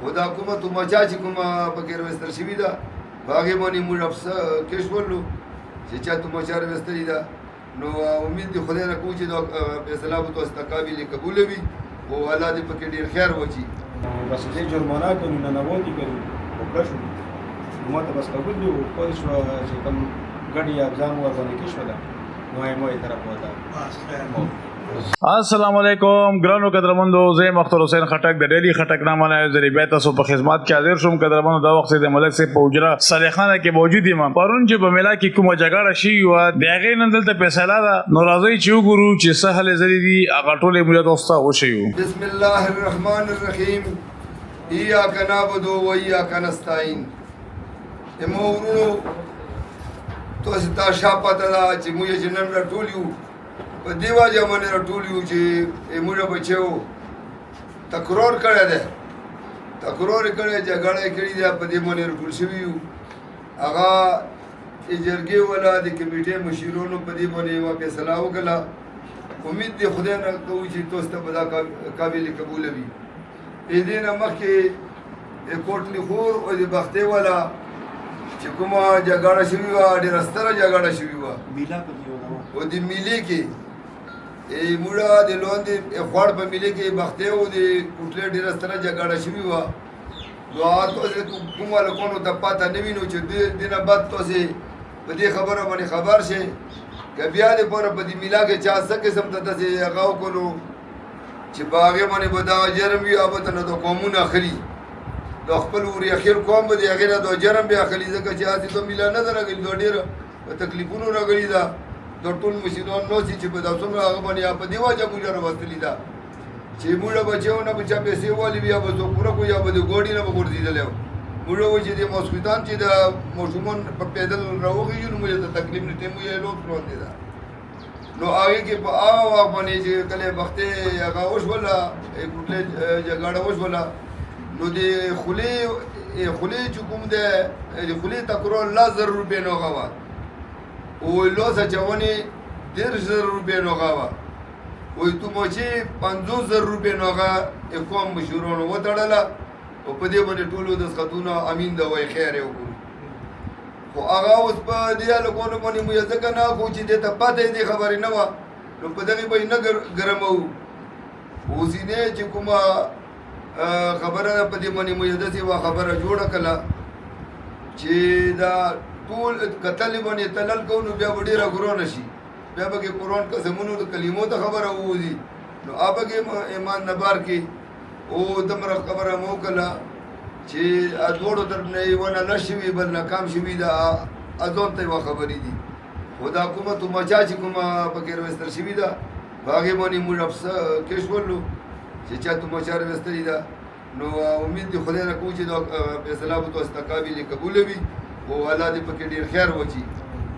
خدا کومه تو مچا چې کومه پکې روستر شوي ده په هغې باندې موږ کیش ولو چې چا تو مچا روستري ده نو امید دی خدای نه کوو چې دا فیصله به تاسو ته قابل قبوله وي او الله دې پکې ډېر خیر وچي بس دې جرمانه کوي نه نووتي کوي وکړه شو نو ته بس قبول دی او پوه شو چې کوم ګډي ابزام ورته کې شو ده نو یې مو طرف وته بس خیر مو السلام علیکم ګرانو قدرمندو زه مختار حسین خټک د ډیلی خټک نامه نه ذریعہ تاسو په خدمت کې حاضر شوم قدرمندو دا وخت د ملک سے پوجرا صالحانه کې موجود یم پرون چې په ملا کې کومه جګړه شي او د هغې نن دلته فیصله ده نو راځي چې وګورو چې سهل زری دي هغه ټولې موږ دوستا وشيو بسم الله الرحمن الرحیم ایاک نعبد و ایاک نستعین امورو تاسو ته شاپته دا چې موږ جنن راټولیو په دیوا جمانه راټولیو چې موږ بچو تکرار کړی دی تکرار کړی جګړه کړې ده په دې باندې راټول شوي یو هغه جرګې والا د کمیټې مشرانو په دې باندې یوه فیصله وکړه امید دی خدای نه کوو چې تاسو ته به دا قابل قبوله وي د دې نه مخکې د کوټلي خور او د بختې والا چې کومه جګړه شوې وه ډېره ستره جګړه شوې وه او د میلې کې موږ د لوندې خوړ په میلې کې بختې او د کوټلې ډېره ستره جګړه شوې وه نو تاسې کوم هلکانو ته پته نه وي نو چې دې نه بعد تاسې په دې خبره باندې خبر شئ که بیا دپاره په دې میله کې چا څه قسم ته داسې هغه وکړو چې په هغې باندې به دغه جرم وي هغه ته نه د قومونه اخلي د خپل ورېخیر قوم به د هغې نه دا جرم بیا اخلي ځکه چې هسې دا میله نه ده راغلې دا ډېره په تکلیفونو راغلې ده دا ټول مشران ناستي چې په دا څومره هغه باندې په دې وجه موږ راوستلي ده چې موږ بچیو نه به چا پیسې والي وي یا به څوک پوره کړو یا به د ګوډي نه به غورځېدلی وو موږ وایو چې د ماسخوتان چې د ماشومان په پیدل راوخېږي نو موږ ته تکلیف نه ټیم یې لوټ پروت ده نو هغې کې په هغه وخت باندې چې کله بختې هغه وشوله کوټلې جګړه وشوله نو د خولې چې کوم دی د خولې تکرار 10,000 روپۍ نو هغه وه او لوس اچونې 10,000 روپۍ نو هغه وه وایي تو مچې 50,000 روپۍ نو هغه قوم مشرانو وتړله او په دې باندې ټولو دستخطونه امین ده وایي خیر یې وکړو خو هغه اوس په دې هلکانو باندې مو یې ځکه نه اخو چې دې ته پته یې دې خبرې نه وه نو په دغې به یې نه ګرموو اوسینې چې کومه خبره ده په دې باندې مو یې داسې یوه خبره جوړه کړله چې دا ټول کتلې باندې تلل کوو نو بیا به ډېره ګرانه شي بیا به کې قرآن قسمونو د کلمو ته خبره ووځي نو هغه به کې ایمان نه بار کې او دومره خبره مو وکړله چې دواړو طرف نه یې ونه نه شوي بل ناکام شوي ده ځان ته یوه خبرې دي خو دا کومه تو مچا چې کومه پکې روستر شوي ده په هغې باندې موږ کیش ولو چې چا تو مچا روستري ده نو امید دی خدای نه کوو چې دا فیصله به تاسو ته قابل قبوله وي او الله دې پکې ډېر خیر وچي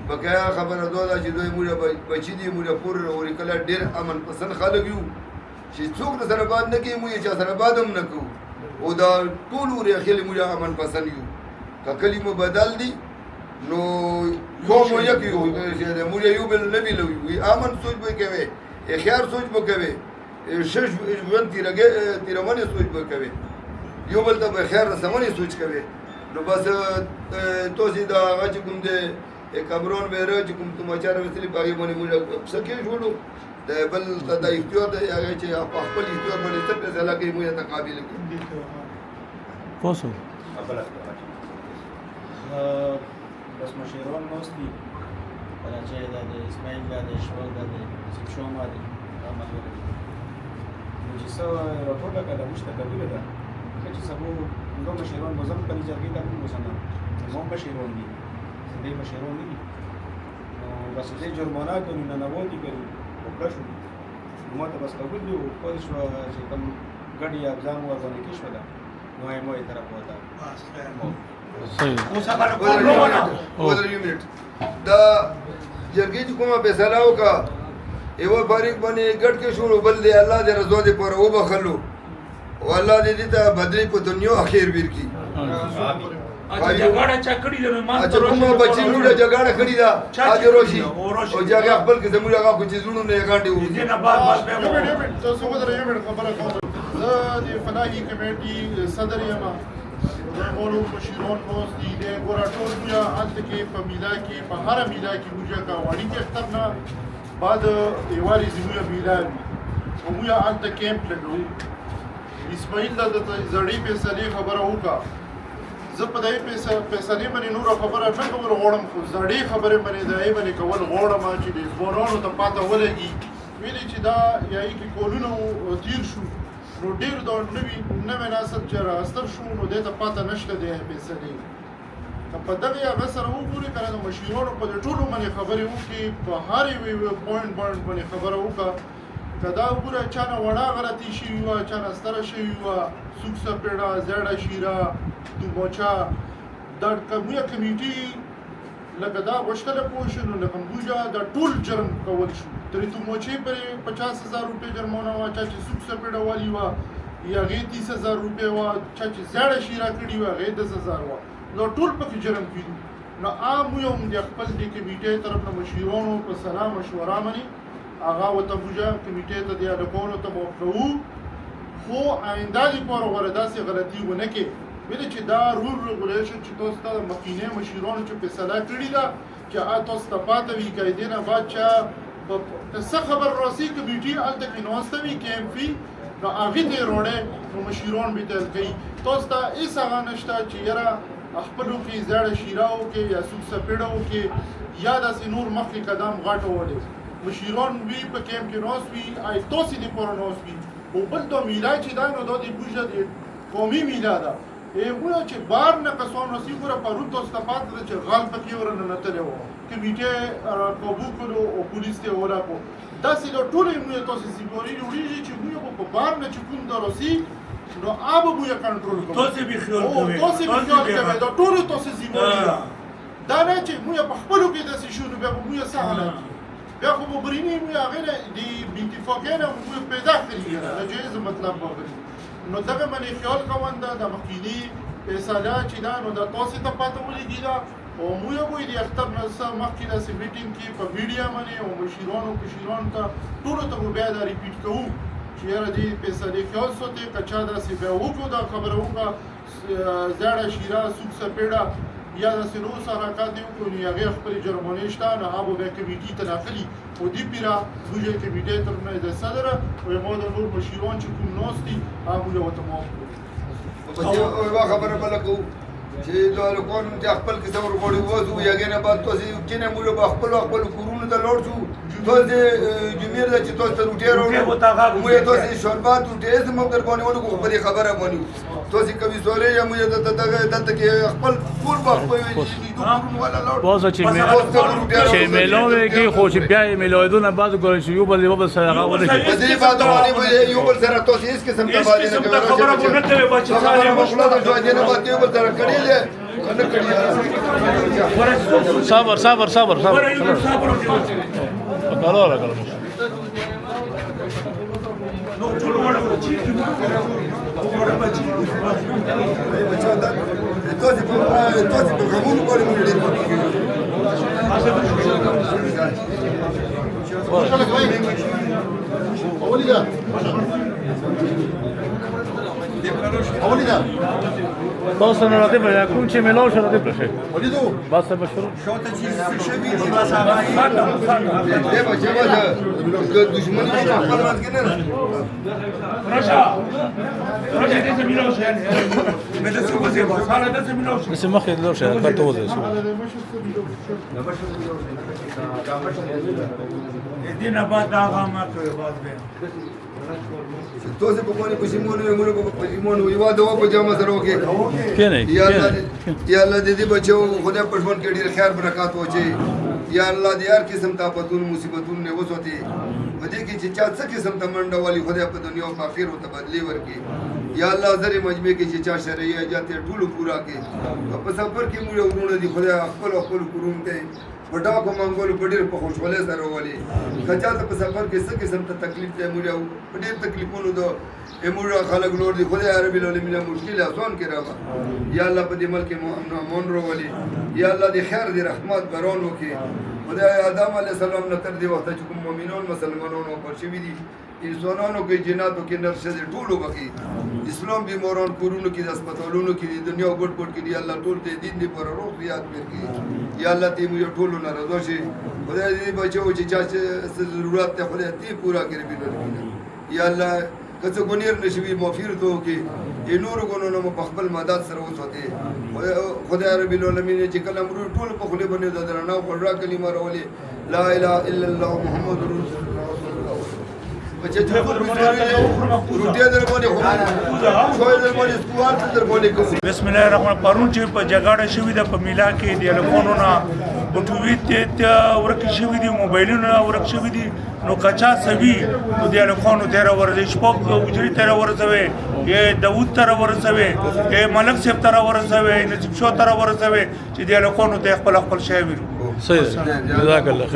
بقایا خبره دا ده چې دوی موږ بچي دي موږ پور اورېکله ډېر امن پسند خلک یو چې څوک د سره باد نه کوي موږ چا سره باد هم نه کوو او دا ټول ورېخلې موږ امن پسند یو که کلمه بدل دي نو قوم مو یک یو موږ یو بل نه ویلوي وي امن سوچ به کوي خیر سوچ به کوي شش ژوند تیرونې سوچ به کوي یو بل ته به خیر رسونې سوچ کوي نو بس تاسې د هغه چې کوم دی کمرون ویره چې کوم تماچا راوستلي په هغې باندې موږ څه کې جوړو د بل ته دا اختیار دی هغه چې په خپل اختیار باندې څه فیصله کوي موږ ته قابل کړي پوه شو بس مشران ناست دي کله چې دا د اسماعیل دا د شوال دا د شوما دی نو چې څه راپورټه کړه موږ ته قبوله ده چې سبو نو مشران مزم کلی جرګې ته موږ وسنه نو مشران دي دې مشران دي نو بس دې جرمانه کوي نه نووتي کوي وکړه شو نو ته بس قبول دی او پوه شو چې کوم ګډي ابزام ورته کې شو ده نو یې مو طرف وته بس خیر مو دا جرګې چې کومه فیصله وکړه یوه فریق باندې ګډ کې شروع بل دی الله دې رضا دې پوره وبخلو او الله دې دې ته بدلې په دنیا اخیر ورکړي جګړه چا کړې ده نو ما ته کومه بچی موږ جګړه کړې ده اجر روشي او جګړه خپل کې زموږ هغه کوم چیزونو نه غاډي و دې نه بعد تاسو ودرې یو منټ خبره کوم زه د فلاحي کمیټې صدر یم. ټولو مشران ناست دي. دی ګوره ټول موږ هلته کې په میله کې په هره میله کې موږ ګاونډي کې اختر نه بعد یوارې زموږ میله وي او موږ هلته کیمپ لګوو. اسماعیل دا د زړې فیصلې خبره وکړه. زه په دې فیصلې باندې نوره خبره نه کول غواړم، خو زړې خبرې باندې د هغې باندې کول غواړم چې د ځوانانو ته پاته ولګي. ویلې چې دا یایي کې کلونه تیر شو نو ډېر د نوی نسل چې راستر شو نو دې ته پاته نشته د فیصلې. که په دغې هغه سره وګورې که نه د مشرانو په دې ټولو باندې خبرې وکړي، په هر یوې پوینټ باندې خبره وکړه. که دا وګوره چا نه وړه غلطي شوي وه، چا نه ستره شوي وه، سوک سپېړه، زیړه شیره، دوموچه، دا موږ کمیټي لکه دا غوښتله پوه شو نو لکه موږ دا ټول جرم کول شو. ترې دوموچې پرې 50,000 روپۍ جرمونه وه، چا چې سوک سپېړه والی وه یا هغې 30,000 روپۍ وه، چا چې زیړه شیره کړې وه هغې 10,000 وه. نو ټول پکې جرم کېدو. نو موږ هم د خپل د کمیټې طرف نه مشرانو په سلا مشوره باندې هغه ورته موږ کمیټې ته د هلکانو ته موقعو، خو آینده لپاره غواړه داسې غلطي ونه کړي. ویلې چې دا رول ریګولیشن چې تاسو ته د مخکینی مشرانو چې فیصله کړې ده چې تاسو ته پاته وي، که دې نه بعد چا څه خبر راسي کمیټي هلته کې ناسته وي کیمپ وي نو هغې ته یې راوړی نو مشران به تل کوي. تاسو ته هېڅ هغه نشته چې یاره خپلو کې زیړه شیره وکړې یا سوک سپېړه وکړې یا داسې نور مخکې قدم غټ وولې. مشران وي په کیمپ کې ناست وي، تاسې دپاره ناست وي. خو بل دا میله چې ده نو دا د موږ د قومي میله ده. موږ چې بار نه کسان راسي، ګوره پرون تاسو ته پاته ده چې غل پکې ورننوتلی وو، کمیټې قابو کړو او پولیس ته یې ولاکو. داسې دا ټولې موږ تاسې سیموري جوړېږي چې موږ په بار نه چې کوم دا راسي نو هغه به موږ کنټرول کوو. تاسې به خیال کوئ، تاسې به خیال کوئ. دا ټولو تاسې سیموري ده. دا نه چې موږ په خپلو کې داسې شو نو بیا به موږ څه حالت کړي. بیا خو مبرینی موږ هغې نه د بېاتفاقۍ نه موږ پیدا کړي ناجایز مطلب باندې. نو دغه باندې خیال کوم د مخکیني فیصله چې ده نو دا تاسې ته پاته ولګي ده او موږ به د اختر نه څه مخکې داسې میټینګ کې په میډیا باندې او مشرانو ته ټولو ته به بیا دا ریپیټ کوو چې یاره دې فیصلې خیال ساتئ. که چا داسې بیا وکړو دا خبره وکړه زیړه شیره سوک سپېړه یا داسې نور حرکات یې وکړو نو هغې خپلې جرمانې شته نو هغه به بیا کمیټې ته داخلي. خو دې پیره موږ یې کمیټې طرف نه د صدره او ما د نور مشران چې کوم ناست دي هغه موږ ورته معاف کړو. یوه خبره بله کوو چې د هلکانو چې خپل قسم ورغوړي وځو هغې نه بعد تاسې کینې موږ به خپلو کورونو ته لاړ شو. تاسې جمعې ده چې تاسو ته روټۍ راوړو، موږ تاسې شربات روټۍ هېڅ موږ در باندې ونه کړو، خپلې خبره باندې تاسې کوي سوالې یا موږ دلته کې خپل ټول به خپل کورونو والا لاړ بازه چې میلو کې خو چې بیا یې میلویدونه بعض ګورئ چې یو بل سره هغه ونه کړي. په دې باندې باندې یو بل سره تاسې هېڅ قسم ته باندې نه کوئ. خبره به نه کوئ بچې خبره مخلوق د ژوندي نه باندې یو بل سره کړي دی که نه کړي. صبر صبر صبر صبر کرو را کرو. تاسې په غمونو باندې موږ ډېر تاسو نه راځي بیا کوم چې میلاو شو راځي پرشه بس به شروع شوته چې شوي دي بس هغه دې بچي وځه د دښمن په خپل منځ کې نه راشه دې څه میلاو شي مې د څه وځي بس حالا د څه میلاو شي چې مخې له شه کټ وځي دې نه بعد هغه ما کوي بعد به تاسې په باندې پښیمانه یو موږ په پښیمانه یو دوا په جامه سره وکړي. یا الله دې بچو خدای په ژوند کې ډېر خیر برکات واچوي. یا الله دې هر قسم ته آفتونو مصیبتونو نه وساتي. په دې کې چې چا څه قسم ته منډه والي خدای په دنیا او آخرت ورته بدلې ورکړي. یا الله زرې مجمع کې چې چا شرعي حاجات یې ټولو پوره کړي. په سفر کې موږ وروڼه دي خدای خپل کورونو ته په ډاکو منګولو په ډېر په خوشحالۍ سره ولي. که چا ته په سفر کې څه قسم ته تکلیف دی موږ په ډېر تکلیفونو ده موږ خلک نور دي خدای رب العالمین مشکل آسان کړي راوړه. یا الله په دې ملک کې امن راولي. یا الله دې خیر دې رحمت باران وکړي. خدای آدم علیه السلام نه تر دې وخته چې کوم مؤمنان مسلمانان وفات شوي دي انسانانو کې جناتو کې نرسه ټولو بکی اسلام بیماران کورونو کې د هسپتالونو کې د دنیا ګډ ګډ کې دی الله ټول دې دین دې پر روغ زیات ورکړي یا الله دې موږ ټولو نه رضا شي خدای دې بچو چې چا ضرورت ته خدای دې پورا کړي بل یا الله کڅ ګونیر نشوي مغفرت وکړي ای نور ګونو نو په خپل مدد سره وسوته خدای رب العالمین چې کله موږ ټول په خله باندې د درناو پر کلمه راولې لا اله الا الله محمد رسول الله صلی الله علیه وسلم بچے جو روټي در باندې خو شوي در باندې سکوال در باندې کوم بسم الله الرحمن پرون چې په جګړه شوې ده په میلا کې د ټلیفونونو بټوي ته ورک شوې دي موبایلونه ورک شوې دي نو کچا سوي نو د ټلیفونو تیر ورځ شپږ وجري تیر ورځوي یې داوود تر ورځوي یې ملک صاحب تر ورځوي نصیب شو تر ورځوي چې د ټلیفونو ته خپل شی ویرو صحیح جزاک الله خیر